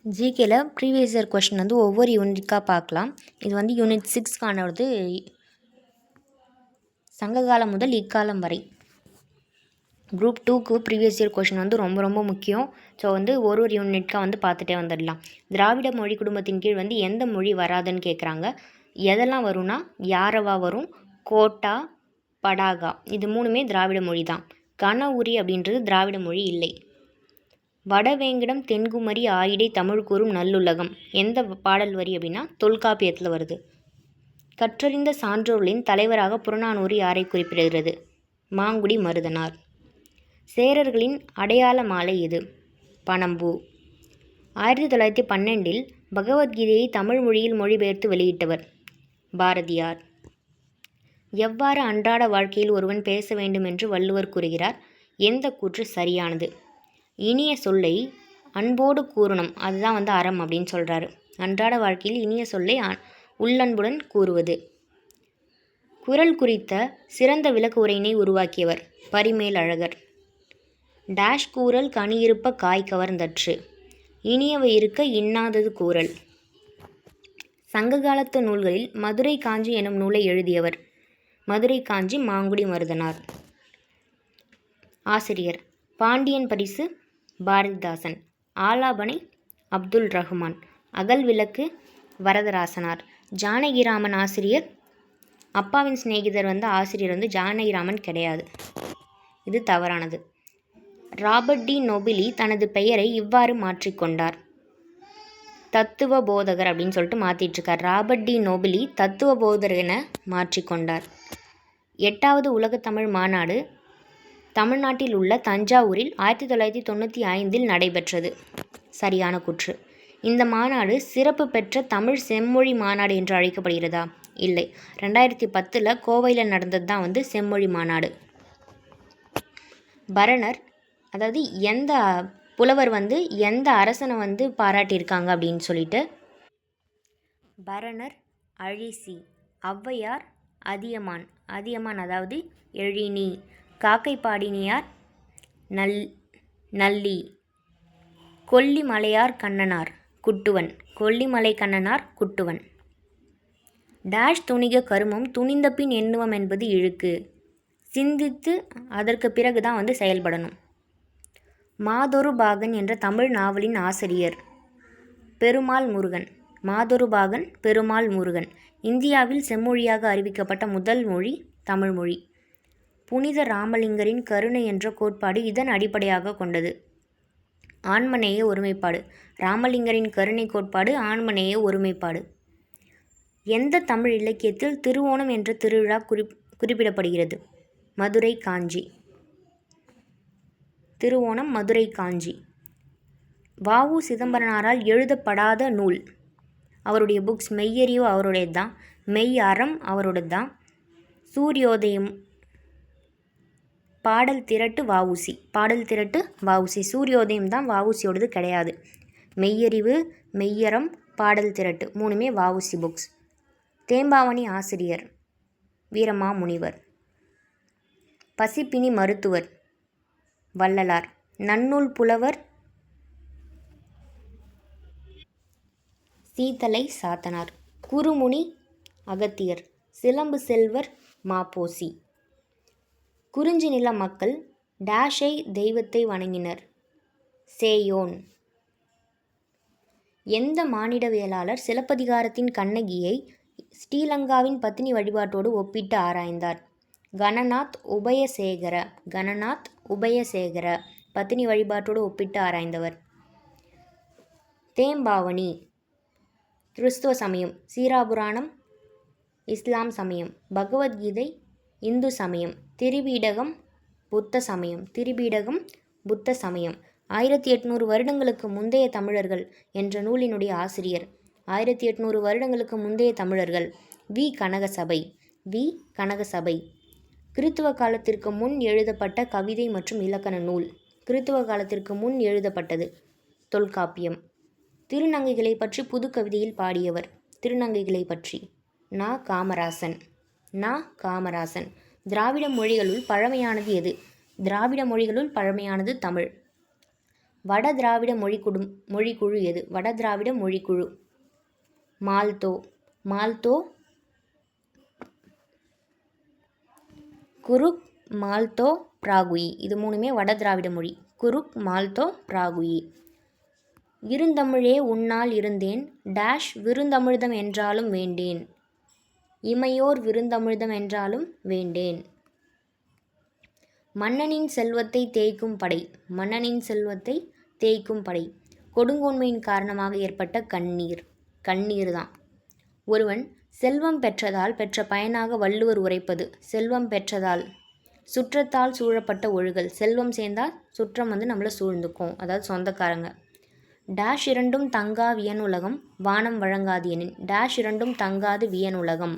ஜிகேல previous year question வந்து ஒவ்வொரு யூனிட்டாக பார்க்கலாம். இது வந்து யூனிட் 6க்கானது சங்ககாலம் முதல் இக்காலம் வரை. குரூப் 2க்கு ப்ரீவியஸ் இயர் கொஷின் வந்து ரொம்ப ரொம்ப முக்கியம். ஸோ வந்து ஒரு யூனிட்காக வந்து பார்த்துட்டே வந்துடலாம். திராவிட மொழி குடும்பத்தின் கீழ் வந்து எந்த மொழி வராதுன்னு கேட்குறாங்க. எதெல்லாம் வரும்னா யாரவா வரும், கோட்டா, படாகா, இது மூணுமே திராவிட மொழி தான். கன உரி அப்படின்றது திராவிட மொழி இல்லை. வடவேங்கடம் தென்குமரி ஆயிடை தமிழ் கூறும் நல்லுலகம் எந்த பாடல் வரி அப்படின்னா தொல்காப்பியத்தில் வருது. கற்றறிந்த சான்றோர்களின் தலைவராக புறநானூறு யாரை குறிப்பிடுகிறது? மாங்குடி மருதனார். சேரர்களின் அடையாள மாலை எது? பனம்பூ. 1912 பகவத்கீதையை தமிழ் மொழியில் மொழிபெயர்த்து வெளியிட்டவர் பாரதியார். எவ்வாறு அன்றாட வாழ்க்கையில் ஒருவன் பேச வேண்டும் என்று வள்ளுவர் கூறுகிறார்? எந்த கூற்று சரியானது? இனிய சொல்லை அன்போடு கூறணும், அதுதான் வந்து அறம் அப்படின்னு சொல்கிறாரு. அன்றாட வாழ்க்கையில் இனிய சொல்லை உள்ளன்புடன் கூறுவது. குறள் குறித்த சிறந்த விளக்க உரையினை உருவாக்கியவர் பரிமேலழகர். டேஷ் கூறல் கனியிருப்ப காய் கவர்ந்தற்று, இனியவை இருக்க இன்னாதது கூறல். சங்ககாலத்து நூல்களில் மதுரை காஞ்சி எனும் நூலை எழுதியவர் மதுரை காஞ்சி மாங்குடி மருதனார். ஆசிரியர் பாண்டியன் பரிசு பாரதிதாசன். ஆலாபனை அப்துல் ரஹ்மான். அகல் விளக்கு வரதராசனார். ஜானகிராமன் ஆசிரியர். அப்பாவின் சிநேகிதர் வந்து ஆசிரியர் வந்து ஜானகிராமன் கிடையாது, இது தவறானது. ராபர்ட் டி நொபிலி தனது பெயரை இவ்வாறு மாற்றிக்கொண்டார். தத்துவ போதகர் அப்படின்னு சொல்லிட்டு மாற்றிட்டுருக்கார். ராபர்ட் டி நொபிலி தத்துவ போதகர் என மாற்றிக்கொண்டார். 8வது உலகத்தமிழ் மாநாடு தமிழ்நாட்டில் உள்ள தஞ்சாவூரில் 1995 நடைபெற்றது. சரியான கூற்று. இந்த மாநாடு சிறப்பு பெற்ற தமிழ் செம்மொழி மாநாடு என்று அழைக்கப்படுகிறதா? இல்லை. 2010 கோவையில் நடந்தது தான் வந்து செம்மொழி மாநாடு. பரணர், அதாவது எந்த புலவர் வந்து எந்த அரசனை வந்து பாராட்டியிருக்காங்க அப்படின்னு சொல்லிட்டு, பரணர் அழிசி, ஔவையார் அதியமான், அதியமான் அதாவது எழினி, காக்கைப்பாடினியார் நல்லி, கொல்லிமலையார் கண்ணனார் குட்டுவன், கொல்லிமலை கண்ணனார் குட்டுவன். டேஷ் துணிக கருமம் துணிந்த பின் எண்ணுவம் என்பது இழுக்கு, சிந்தித்து அதற்கு பிறகு தான் வந்து செயல்படணும். மாதொரு பாகன் என்ற தமிழ் நாவலின் ஆசிரியர் பெருமாள் முருகன். மாதொரு பாகன் பெருமாள் முருகன். இந்தியாவில் செம்மொழியாக அறிவிக்கப்பட்ட முதல் மொழி தமிழ் மொழி. புனித ராமலிங்கரின் கருணை என்ற கோட்பாடு இதன் அடிப்படையாக கொண்டது. ஆன்மநேய ஒருமைப்பாடு. ராமலிங்கரின் கருணை கோட்பாடு ஆன்மநேய ஒருமைப்பாடு. எந்த தமிழ் இலக்கியத்தில் திருவோணம் என்ற திருவிழா குறிப்பிடப்படுகிறது? மதுரை காஞ்சி. திருவோணம் மதுரை காஞ்சி. வ.உ. சிதம்பரனாரால் எழுதப்படாத நூல். அவருடைய புக்ஸ் மெய்யறிவு அவருடையது தான், மெய் அறம் அவருடையது தான், சூரியோதயம் பாடல் திரட்டு வ.உ.சி. பாடல் திரட்டு வ.உ.சி. சூரியோதயம் தான் வ.உ.சியோடது கிடையாது. மெய்யறிவு, மெய்யறம், பாடல் திரட்டு மூணுமே வ.உ.சி. புக்ஸ். தேம்பாவணி ஆசிரியர் வீரமாமுனிவர். பசிப்பினி மருத்துவர் வள்ளலார். நன்னூல் புலவர் சீத்தலை சாத்தனார். குறுமுனி அகத்தியர். சிலம்பு செல்வர் மாப்போசி. குறிஞ்சி நில மக்கள் டேஷை தெய்வத்தை வணங்கினர்? சேயோன். எந்த மானிடவியலாளர் சிலப்பதிகாரத்தின் கண்ணகியை ஸ்ரீலங்காவின் பத்தினி வழிபாட்டோடு ஒப்பிட்டு ஆராய்ந்தார்? கணநாத் உபயசேகர. கணநாத் உபயசேகர பத்தினி வழிபாட்டோடு ஒப்பிட்டு ஆராய்ந்தவர். தேம்பாவணி கிறிஸ்துவ சமயம், சீராபுராணம் இஸ்லாம் சமயம், பகவத்கீதை இந்து சமயம், திரிபீடகம் புத்த சமயம். திரிபீடகம் புத்த சமயம். 1800 வருடங்களுக்கு முந்தைய தமிழர்கள் என்ற நூலினுடைய ஆசிரியர் 1800 வருடங்களுக்கு முந்தைய தமிழர்கள் வி. கனகசபை. வி. கனகசபை. கிறித்துவ காலத்திற்கு முன் எழுதப்பட்ட கவிதை மற்றும் இலக்கண நூல். கிறித்துவ காலத்திற்கு முன் எழுதப்பட்டது தொல்காப்பியம். திருநங்கைகளை பற்றி புது கவிதையில் பாடியவர்? திருநங்கைகளை பற்றி நா. காமராசன். நா. காமராசன். திராவிட மொழிகளுள் பழமையானது எது? திராவிட மொழிகளுள் பழமையானது தமிழ். வட திராவிட மொழிக்குழு எது? வட திராவிட மொழிக்குழு மால்தோ. மால்தோ, குருக், மால்தோ, பிராகுயி. இது மூணுமே வட திராவிட மொழி. குருக், மால்தோ, பிராகுயி. இருந்தமிழே உன்னால் இருந்தேன் டேஷ் விருந்தமிழ்தம் என்றாலும் வேண்டேன். இமையோர் விருந்தமிழ்தம் என்றாலும் வேண்டேன். மன்னனின் செல்வத்தை தேய்க்கும் படை. மன்னனின் செல்வத்தை தேய்க்கும் படை. கொடுங்கோன்மையின் காரணமாக ஏற்பட்ட கண்ணீர். கண்ணீர் தான். ஒருவன் செல்வம் பெற்றதால் பெற்ற பயனாக வள்ளுவர் உரைப்பது. செல்வம் பெற்றதால். சுற்றத்தால் சூழப்பட்ட ஒழுகல். செல்வம் சேர்ந்தால் சுற்றம் நம்மளை சூழ்ந்துக்கும், அதாவது சொந்தக்காரங்க. டேஷ் இரண்டும் தங்கா வியனுலகம் வானம் வழங்காது எனின். டேஷ் இரண்டும் தங்காது வியனுலகம்.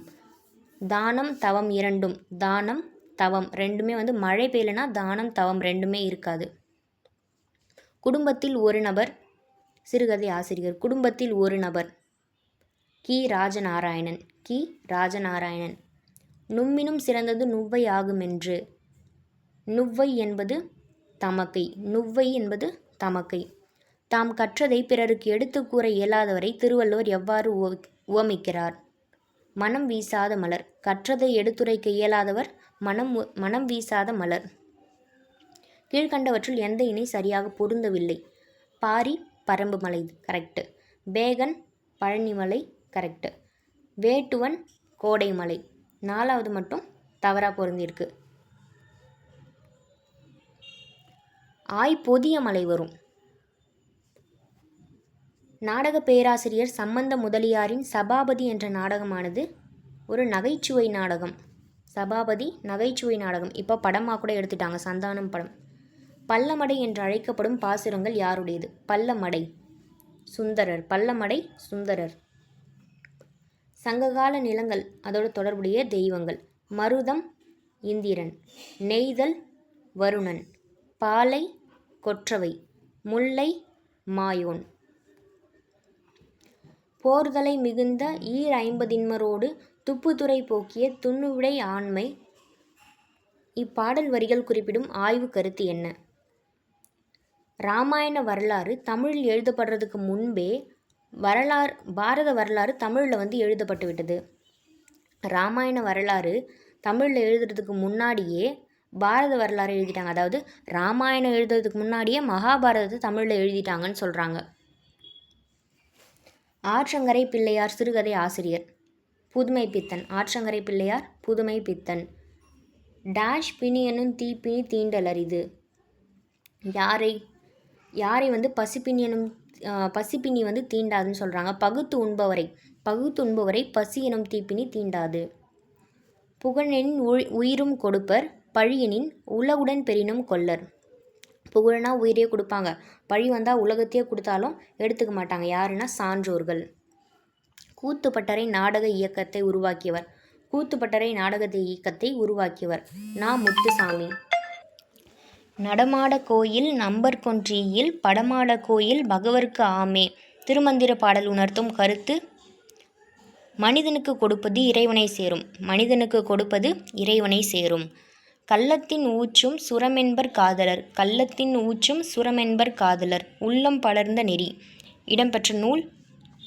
தானம் தவம் இரண்டும். தானம் தவம் ரெண்டுமே மழை பெய்யலைன்னா தானம் தவம் ரெண்டுமே இருக்காது. குடும்பத்தில் ஒரு நபர். சிறுகதை ஆசிரியர். குடும்பத்தில் ஒரு நபர். கி. ராஜநாராயணன். கி. ராஜநாராயணன். நும்மினும் சிறந்தது நுவ்வை ஆகுமென்று. நுவ்வை என்பது தமக்கை. நுவ்வை என்பது தமக்கை. தாம் கற்றதை பிறருக்கு எடுத்து கூற இயலாதவரை திருவள்ளுவர் எவ்வாறு உவமிக்கிறார்? மனம் வீசாத மலர். கற்றதை எடுத்துரைக்க இயலாதவர் மனம் வீசாத மலர். கீழ்கண்டவற்றுள் எந்த இணை சரியாக பொருந்தவில்லை? பாரி பரம்புமலை கரெக்டு. பேகன் பழனிமலை கரெக்டு. வேட்டுவன் கோடைமலை. 4வது மட்டும் தவறாக பொருந்திருக்கு. பொதிய மலை வரும். நாடக பேராசிரியர் சம்பந்த முதலியாரின் சபாபதி என்ற நாடகமானது ஒரு நகைச்சுவை நாடகம். சபாபதி நகைச்சுவை நாடகம். இப்போ படமாக கூட எடுத்துட்டாங்க, சந்தானம் படம். பல்லமடை என்று அழைக்கப்படும் பாசுரங்கள் யாருடையது? பல்லமடை சுந்தரர். பல்லமடை சுந்தரர். சங்ககால நிலங்கள் அதோடு தொடர்புடைய தெய்வங்கள். மருதம் இந்திரன். நெய்தல் வருணன். பாலை கொற்றவை. முல்லை மாயோன். போர்தலை மிகுந்த 50 துப்புதுறை போக்கிய துண்ணுவிடை ஆண்மை. இப்பாடல் வரிகள் குறிப்பிடும் ஆய்வு கருத்து என்ன? இராமாயண வரலாறு தமிழில் எழுதப்படுறதுக்கு முன்பே பாரத வரலாறு தமிழில் எழுதப்பட்டு விட்டது. இராமாயண வரலாறு தமிழில் எழுதுறதுக்கு முன்னாடியே பாரத வரலாறு எழுதிட்டாங்க. அதாவது இராமாயணம் எழுதுறதுக்கு முன்னாடியே மகாபாரதத்தை தமிழில் எழுதிட்டாங்கன்னு சொல்கிறாங்க. ஆற்றங்கரை பிள்ளையார் சிறுகதை ஆசிரியர். புதுமை பித்தன். ஆற்றங்கரை பிள்ளையார் புதுமை பித்தன். டேஷ் பிணி எனும் தீப்பினி தீண்டலரிது. யாரை பசிப்பினி எனும் பசிப்பினி தீண்டாதுன்னு சொல்கிறாங்க. பகுத்து உண்பவரை பசி எனும் தீப்பினி தீண்டாது. புகழெனின் உயிரும் கொடுப்பர் பழியெனின் உலகுடன் பெரினும் கொல்லர். புகழ்னா உயிரே கொடுப்பாங்க, பழி வந்தால் உலகத்தையே கொடுத்தாலும் எடுத்துக்க மாட்டாங்க. யாருன்னா சான்றோர்கள். கூத்துப்பட்டறை நாடக இயக்கத்தை உருவாக்கியவர். கூத்துப்பட்டறை நாடக இயக்கத்தை உருவாக்கியவர் நா. முத்துசாமி. நடமாட கோயில் நம்பர்கொன்றியில் படமாட கோயில் பகவர்க்கு ஆமே. திருமந்திர பாடல் உணர்த்தும் கருத்து. மனிதனுக்கு கொடுப்பது இறைவனை சேரும். மனிதனுக்கு கொடுப்பது இறைவனை சேரும். கள்ளத்தின் ஊற்றும் சுரமென்பர் காதலர். கள்ளத்தின் ஊற்றும் சுரமென்பர் காதலர். உள்ளம் படர்ந்த நெறி. இடம்பெற்ற நூல்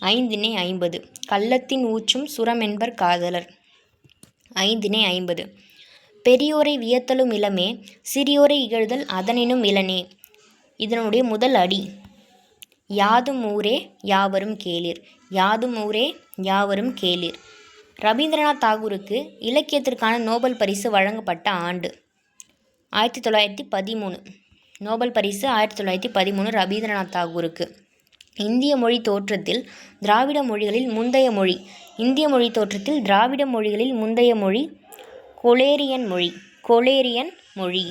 5 கள்ளத்தின் ஊற்றும் சுரமென்பர் காதலர். 5 பெரியோரை வியத்தலும் இளமே சிறியோரை இகழ்தல் அதனினும் இளனே. இதனுடைய முதல் அடி. யாதும் ஊரே யாவரும் கேளீர். யாதும் ஊரே யாவரும் கேளீர். ரவீந்திரநாத் தாகூருக்கு இலக்கியத்திற்கான நோபல் பரிசு வழங்கப்பட்ட ஆண்டு 1913. நோபல் பரிசு 1913 ரவீந்திரநாத் தாகூருக்கு. இந்திய மொழி தோற்றத்தில் திராவிட மொழிகளில் முந்தைய மொழி. இந்திய மொழி தோற்றத்தில் திராவிட மொழிகளில் முந்தைய மொழி கொலேரியன் மொழி. கொலேரியன் மொழி.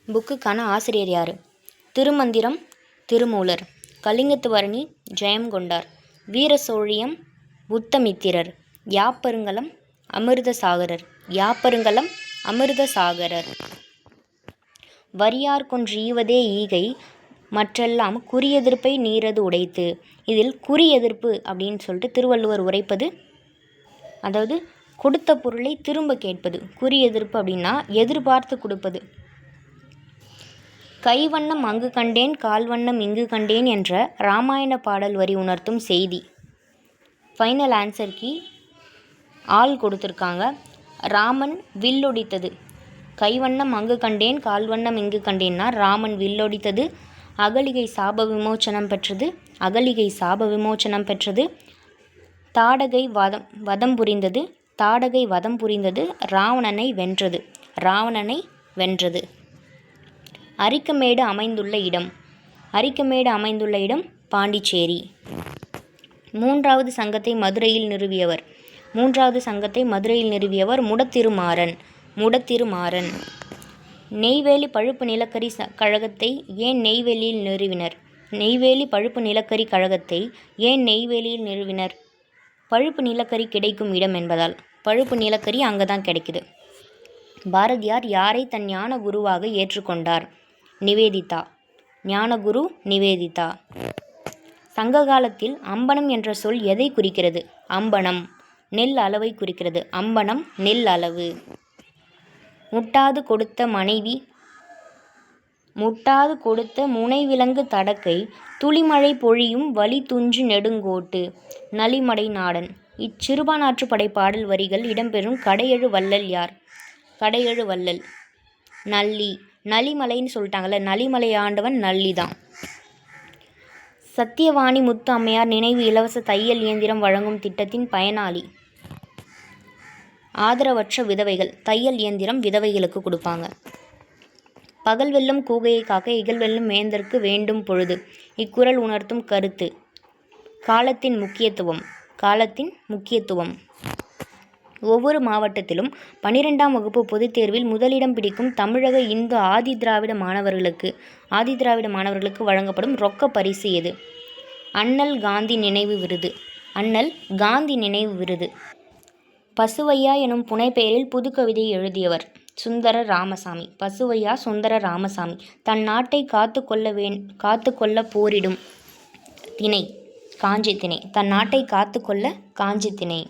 புக்குக்கான ஆசிரியர் யார்? திருமந்திரம் திருமூலர். கலிங்கத்துவரணி ஜெயங்கொண்டார். வீர சோழியம் புத்தமித்திரர். யாப்பருங்கலம் அமிர்தசாகரர். யாப்பருங்கலம் அமிர்தசாகரர். வரியார் கொன்றீவதே ஈகை மற்றெல்லாம் குறியெதிர்ப்பை நீரது உடைத்து. இதில் குறியெதிர்ப்பு அப்படின்னு சொல்லிட்டு திருவள்ளுவர் உரைப்பது, அதாவது கொடுத்த பொருளை திரும்ப கேட்பது. குறியெதிர்ப்பு அப்படின்னா எதிர்பார்த்து கொடுப்பது. கைவண்ணம் அங்கு கண்டேன் கால்வண்ணம் இங்கு கண்டேன் என்ற இராமாயண பாடல் வரி உணர்த்தும் செய்தி. ஃபைனல் ஆன்சருக்கு ஆள் கொடுத்துருக்காங்க. ராமன் வில்லொடித்தது. கைவண்ணம் அங்கு கண்டேன் கால்வண்ணம் இங்கு கண்டேன்னா ராமன் வில்லொடித்தது. அகலிகை சாப விமோச்சனம் பெற்றது. அகலிகை சாப விமோச்சனம் பெற்றது. தாடகை வதம் புரிந்தது. தாடகை வதம் புரிந்தது. ராவணனை வென்றது. ராவணனை வென்றது. அரிக்கமேடு அமைந்துள்ள இடம். அரிக்கமேடு அமைந்துள்ள இடம் பாண்டிச்சேரி. மூன்றாவது சங்கத்தை மதுரையில் நிறுவியவர். மூன்றாவது சங்கத்தை மதுரையில் நிறுவியவர் முடத்திருமாறன். முடத்திருமாறன். நெய்வேலி பழுப்பு நிலக்கரி கழகத்தை ஏன் நெய்வேலியில் நிறுவினர்? நெய்வேலி பழுப்பு நிலக்கரி கழகத்தை ஏன் நெய்வேலியில் நிறுவினர்? பழுப்பு நிலக்கரி கிடைக்கும் இடம் என்பதால். பழுப்பு நிலக்கரி அங்கே தான் கிடைக்குது. பாரதியார் யாரை தன் ஞான குருவாக ஏற்றுக்கொண்டார்? நிவேதிதா. ஞானகுரு நிவேதிதா. சங்க காலத்தில் அம்பனம் என்ற சொல் எதை குறிக்கிறது? அம்பனம் நெல் அளவை குறிக்கிறது. அம்பனம் நெல் அளவு. முட்டாது கொடுத்த மனைவி முட்டாது கொடுத்த முனைவிலங்கு தடக்கை துளிமழை பொழியும் வழி துஞ்சு நெடுங்கோட்டு நலிமடை நாடன். இச்சிறுபானாற்றுப்படை பாடல் வரிகள் இடம்பெறும் கடையெழு வள்ளல் யார்? கடையெழு வள்ளல் நல்லி. நலிமலைன்னு சொல்லிட்டாங்கல்ல, நலிமலை ஆண்டவன் நல்லி தான். சத்தியவாணி முத்து அம்மையார் நினைவு இலவச தையல் இயந்திரம் வழங்கும் திட்டத்தின் பயனாளி. ஆதரவற்ற விதவைகள். தையல் இயந்திரம் விதவைகளுக்கு கொடுப்பாங்க. பகல் வெல்லும் கூகையை காக்க இகல் வெல்லும் வேந்தற்கு வேண்டும் பொழுது. இக்குறள் உணர்த்தும் கருத்து. காலத்தின் முக்கியத்துவம். காலத்தின் முக்கியத்துவம். ஒவ்வொரு மாவட்டத்திலும் 12ஆம் வகுப்பு பொதுத் தேர்வில் முதலிடம் பிடிக்கும் தமிழக இந்து ஆதிதிராவிட மாணவர்களுக்கு வழங்கப்படும் ரொக்க பரிசு எது? அண்ணல் காந்தி நினைவு விருது. அண்ணல் காந்தி நினைவு விருது. பசுவையா எனும் புனைப்பெயரில் புதுக்கவிதை எழுதியவர் சுந்தர ராமசாமி. பசுவையா சுந்தர ராமசாமி. தன் நாட்டை காத்துக்கொள்ள போரிடும் திணை காஞ்சி திணை. தன் நாட்டை காத்துக்கொள்ள காஞ்சி திணை.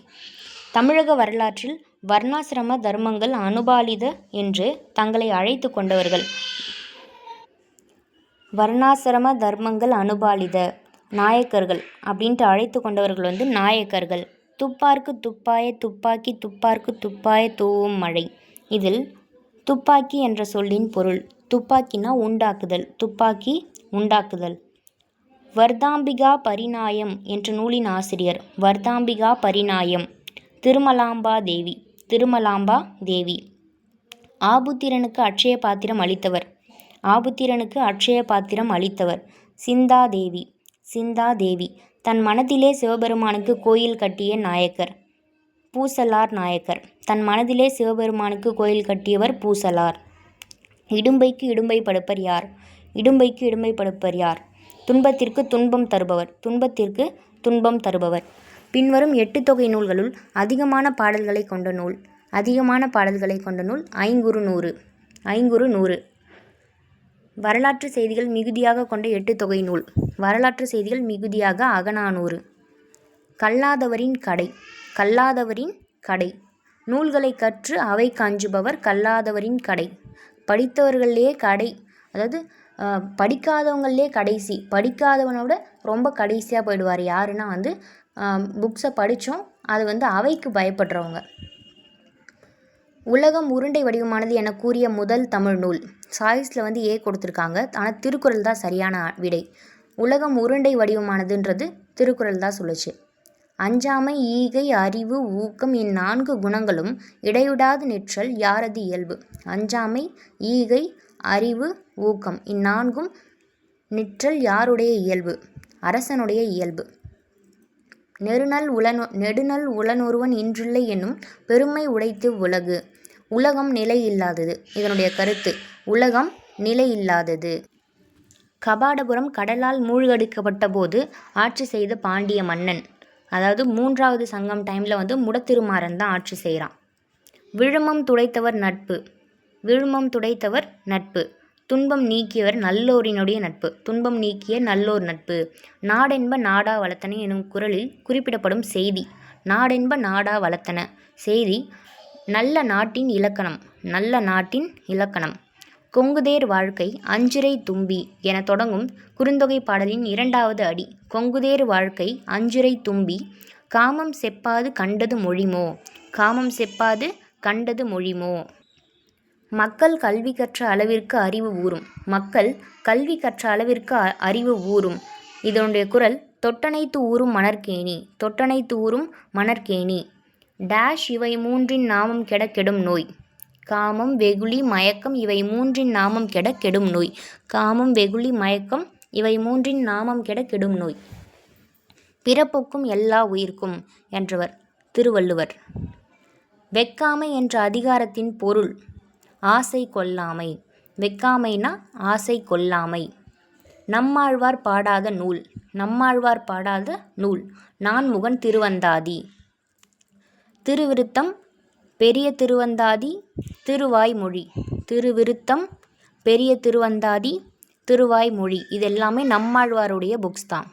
தமிழக வரலாற்றில் வர்ணாசிரம தர்மங்கள் அனுபாலித என்று தங்களை அழைத்து கொண்டவர்கள். வர்ணாசிரம தர்மங்கள் அனுபாலித நாயக்கர்கள் அப்படின்ட்டு அழைத்து கொண்டவர்கள் நாயக்கர்கள். துப்பார்க்கு துப்பாய துப்பாக்கி துப்பார்க்கு துப்பாய தூவும் மழை. இதில் துப்பாக்கி என்ற சொல்லின் பொருள் துப்பாக்கினா உண்டாக்குதல். துப்பாக்கி உண்டாக்குதல். வர்தாம்பிகா பரிநாயம் என்ற நூலின் ஆசிரியர். வர்தாம்பிகா பரிநாயம் திருமலாம்பா தேவி. திருமலாம்பா தேவி. ஆபுத்திரனுக்கு அட்சய பாத்திரம் அளித்தவர். ஆபுத்திரனுக்கு அட்சய பாத்திரம் அளித்தவர் சிந்தாதேவி. சிந்தாதேவி. தன் மனதிலே சிவபெருமானுக்கு கோயில் கட்டிய நாயக்கர் பூசலார் நாயக்கர். தன் மனதிலே சிவபெருமானுக்கு கோயில் கட்டியவர் பூசலார். இடும்பைக்கு இடும்பை படுப்பர் யார்? இடும்பைக்கு இடும்பை படுப்பர் யார்? துன்பத்திற்கு துன்பம் தருபவர். துன்பத்திற்கு துன்பம் தருபவர். பின்வரும் 8 தொகை நூல்களுள் அதிகமான பாடல்களை கொண்ட நூல். அதிகமான பாடல்களை கொண்ட நூல் ஐங்குறு நூறு. ஐங்குறு நூறு. வரலாற்று செய்திகள் மிகுதியாக கொண்ட 8 தொகை நூல். வரலாற்று செய்திகள் மிகுதியாக அகநானூறு. கல்லாதவரின் கடை. கல்லாதவரின் கடை. நூல்களை கற்று அவை கஞ்சுபவர் கல்லாதவரின் கடை. படித்தவர்களே கடை, அதாவது படிக்காதவங்களே கடைசி. படிக்காதவனோட ரொம்ப கடைசியாக போயிடுவார். யாருன்னா புக்ஸை படித்தோம் அது அவைக்கு பயப்படுறவங்க. உலகம் உருண்டை வடிவமானது என கூறிய முதல் தமிழ் நூல். சாய்ஸில் ஏ கொடுத்துருக்காங்க, ஆனால் திருக்குறள் தான் சரியான விடை. உலகம் உருண்டை வடிவமானதுன்றது திருக்குறள் தான் சொல்லுச்சு. அஞ்சாமை ஈகை அறிவு ஊக்கம் இந்நான்கு குணங்களும் இடைவிடாது நிற்றல் யாரது இயல்பு. அஞ்சாமை ஈகை அறிவு ஊக்கம் இந்நான்கும் நிற்றல் யாருடைய இயல்பு? அரசனுடைய இயல்பு. நெடுநல் உளனொருவன் இன்றில்லை என்னும் பெருமை உடைத்து உலகு. உலகம் நிலை இல்லாதது. இதனுடைய கருத்து உலகம் நிலை இல்லாதது. கபாடபுரம் கடலால் மூழ்கடிக்கப்பட்ட போது ஆட்சி செய்த பாண்டிய மன்னன், அதாவது 3வது சங்கம் டைமில் முடத்திருமாறன் தான் ஆட்சி செய்கிறான். விழுமம் துடைத்தவர் நட்பு. விழுமம் துடைத்தவர் நட்பு. துன்பம் நீக்கியவர் நல்லோரினுடைய நட்பு. துன்பம் நீக்கிய நல்லோர் நட்பு. நாடென்ப நாடா வளர்த்தன எனும் குறளில் குறிப்பிடப்படும் செய்தி. நாடென்ப நாடா வளர்த்தன செய்தி நல்ல நாட்டின் இலக்கணம். நல்ல நாட்டின் இலக்கணம். கொங்குதேர் வாழ்க்கை அஞ்சிறை தும்பி என தொடங்கும் குறுந்தொகை பாடலின் 2வது அடி. கொங்குதேர் வாழ்க்கை அஞ்சிறை தும்பி காமம் செப்பாது கண்டது மொழிமோ. காமம் செப்பாது கண்டது மொழிமோ. மக்கள் கல்வி கற்ற அளவிற்கு அறிவு ஊறும். மக்கள் கல்வி கற்ற அளவிற்கு அறிவு ஊறும். இதனுடைய குரல் தொட்டனைத்து ஊறும் மணற்கேணி. தொட்டனைத்து ஊறும் மணற்கேணி. டேஷ் இவை மூன்றின் நாமம் கெட கெடும் நோய். காமம் வெகுளி மயக்கம் இவை மூன்றின் நாமம் கெட கெடும் நோய். காமம் வெகுளி மயக்கம் இவை மூன்றின் நாமம் கெட கெடும் நோய். பிறப்புக்கும் எல்லா உயிர்க்கும் என்றவர் திருவள்ளுவர். வெக்காமை என்ற அதிகாரத்தின் பொருள் ஆசை கொள்ளாமை. வெக்காமைனா ஆசை கொள்ளாமை. நம்மாழ்வார் பாடாத நூல். நம்மாழ்வார் பாடாத நூல் நான்முகன் திருவந்தாதி. திருவிருத்தம் பெரிய திருவந்தாதி திருவாய்மொழி. திருவிருத்தம் பெரிய திருவந்தாதி திருவாய்மொழி இதெல்லாமே நம்மாழ்வாருடைய புக்ஸ் தான்.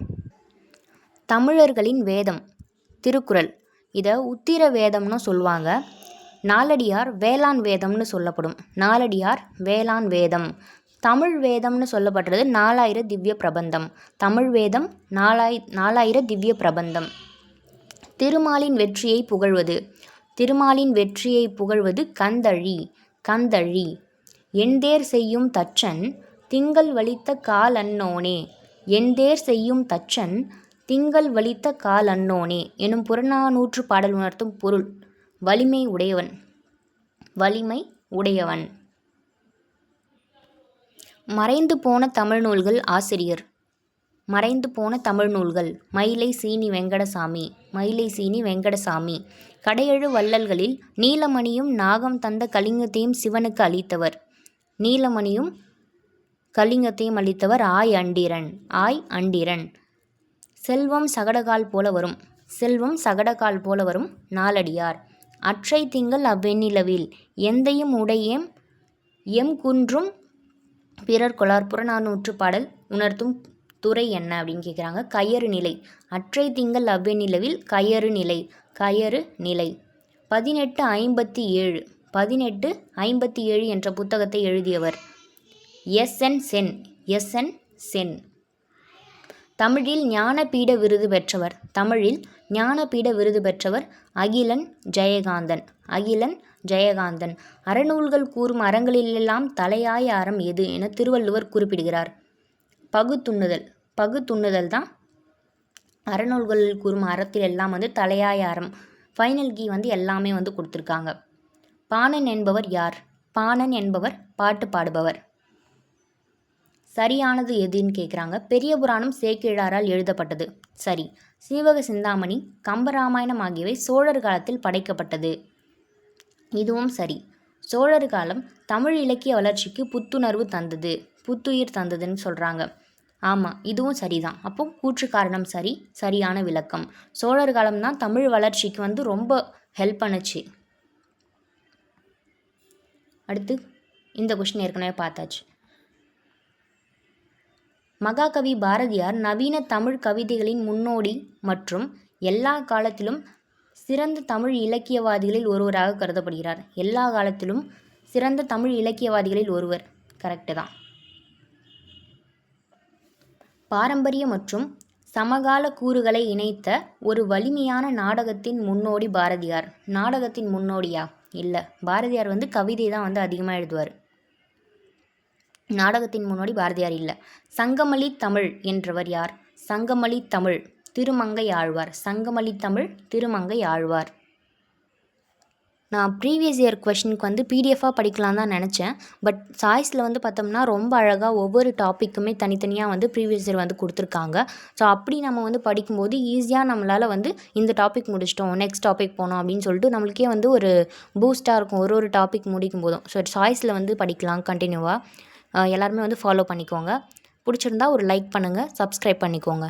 தமிழர்களின் வேதம் திருக்குறள். இதை உத்திர வேதம்னு சொல்லுவாங்க. நாலடியார் வேளாண் வேதம்னு சொல்லப்படும். நாலடியார் வேளாண் வேதம். தமிழ் வேதம்னு சொல்லப்படுறது 4000 திவ்ய பிரபந்தம். தமிழ் வேதம் 4000 திவ்ய பிரபந்தம். திருமாலின் வெற்றியை புகழ்வது. திருமாலின் வெற்றியை புகழ்வது கந்தழி. கந்தழி. எண்தேர் செய்யும் தச்சன் திங்கள் வலித்த கால் அன்னோனே. எண்தேர் செய்யும் தச்சன் திங்கள் வலித்த கால் அன்னோனே எனும் புறநானூற்று பாடல் உணர்த்தும் பொருள் வலிமை உடையவன். வலிமை உடையவன். மறைந்து போன தமிழ் நூல்கள் ஆசிரியர். மறைந்து போன தமிழ் நூல்கள் மயிலை சீனி வெங்கடசாமி. மயிலை சீனி வெங்கடசாமி. கடையெழு வள்ளல்களில் நீலமணியும் நாகம் தந்த கலிங்கத்தையும் சிவனுக்கு அளித்தவர். நீலமணியும் கலிங்கத்தையும் அளித்தவர் ஆய் அண்டிரன். ஆய் அண்டிரன். செல்வம் சகடகால் போல வரும். செல்வம் சகடகால் போல வரும் நாலடியார். அற்றை திங்கள் அவ்வெண்ணிலவில் எந்தையும் உடையேம் எம் குன்றும் பிறர் கொளார் புறநானூற்று பாடல் உணர்த்தும் துறை என்ன அப்படின்னு கேட்குறாங்க. கயறு நிலை. அற்றை திங்கள் அவ்வெண்ணிலவில் கயறு நிலை. கயறு நிலை. 1857 1857 என்ற புத்தகத்தை எழுதியவர் எஸ்.என். சென். எஸ்.என். சென். தமிழில் ஞானபீட விருது பெற்றவர். தமிழில் ஞானபீட விருது பெற்றவர் அகிலன் ஜெயகாந்தன். அகிலன் ஜெயகாந்தன். அறநூல்கள் கூறும் அறங்களிலெல்லாம் தலையாய அறம் எது என திருவள்ளுவர் குறிப்பிடுகிறார். பகுத்துண்ணுதல். பகுத்துண்ணுதல் தான் அறநூல்கள் கூறும் அறத்தில் எல்லாம் தலையாய அறம். ஃபைனல் கீ எல்லாமே கொடுத்துருக்காங்க. பாணன் என்பவர் யார்? பாணன் என்பவர் பாட்டு பாடுபவர். சரியானது எதுன்னு கேட்குறாங்க. பெரிய புராணம் சேக்கிழாரால் எழுதப்பட்டது. சரி. சீவக சிந்தாமணி கம்பராமாயணம் ஆகியவை சோழர் காலத்தில் படைக்கப்பட்டது. இதுவும் சரி. சோழர் காலம் தமிழ் இலக்கிய வளர்ச்சிக்கு புத்துணர்வு தந்தது. புத்துயிர் தந்ததுன்னு சொல்கிறாங்க. ஆமாம், இதுவும் சரிதான். அப்போ கூற்று காரணம் சரி. சரியான விளக்கம். சோழர் காலம்தான் தமிழ் வளர்ச்சிக்கு ரொம்ப ஹெல்ப் பண்ணுச்சு. அடுத்து இந்த கொஸ்டின் ஏற்கனவே பார்த்தாச்சு. மகாகவி பாரதியார் நவீன தமிழ் கவிதைகளின் முன்னோடி மற்றும் எல்லா காலத்திலும் சிறந்த தமிழ் இலக்கியவாதிகளில் ஒருவராக கருதப்படுகிறார். எல்லா காலத்திலும் சிறந்த தமிழ் இலக்கியவாதிகளில் ஒருவர். கரெக்டு தான். பாரம்பரிய மற்றும் சமகால கூறுகளை இணைத்த ஒரு வலிமையான நாடகத்தின் முன்னோடி பாரதியார். நாடகத்தின் முன்னோடியா? இல்லை. பாரதியார் கவிதை தான் அதிகமாக எழுதுவார். நாடகத்தின் முன்னோடி பாரதியார் இல்லை. சங்கமலி தமிழ் என்றவர் யார்? சங்கமலி தமிழ் திருமங்கை ஆழ்வார். சங்கமலி தமிழ் திருமங்கை ஆழ்வார். நான் ப்ரீவியஸ் இயர் கொஷினுக்கு பிடிஎஃபாக படிக்கலாம் தான் நினச்சேன். பட் சாய்ஸில் பார்த்தோம்னா ரொம்ப அழகாக ஒவ்வொரு டாப்பிக்குமே தனித்தனியாக ப்ரீவியஸ் இயர் கொடுத்துருக்காங்க. ஸோ அப்படி நம்ம படிக்கும்போது ஈஸியாக நம்மளால் இந்த டாபிக் முடிச்சிட்டோம், நெக்ஸ்ட் டாபிக் போனோம் அப்படின்னு சொல்லிட்டு நம்மளுக்கே ஒரு பூஸ்ட்டாக இருக்கும் ஒரு டாபிக் முடிக்கும் போதும். ஸோ சாய்ஸில் படிக்கலாம் கண்டினியூவாக. எல்லாருமே ஃபாலோ பண்ணிக்கோங்க. பிடிச்சிருந்தா ஒரு லைக் பண்ணுங்கள், சப்ஸ்கிரைப் பண்ணிக்கோங்க.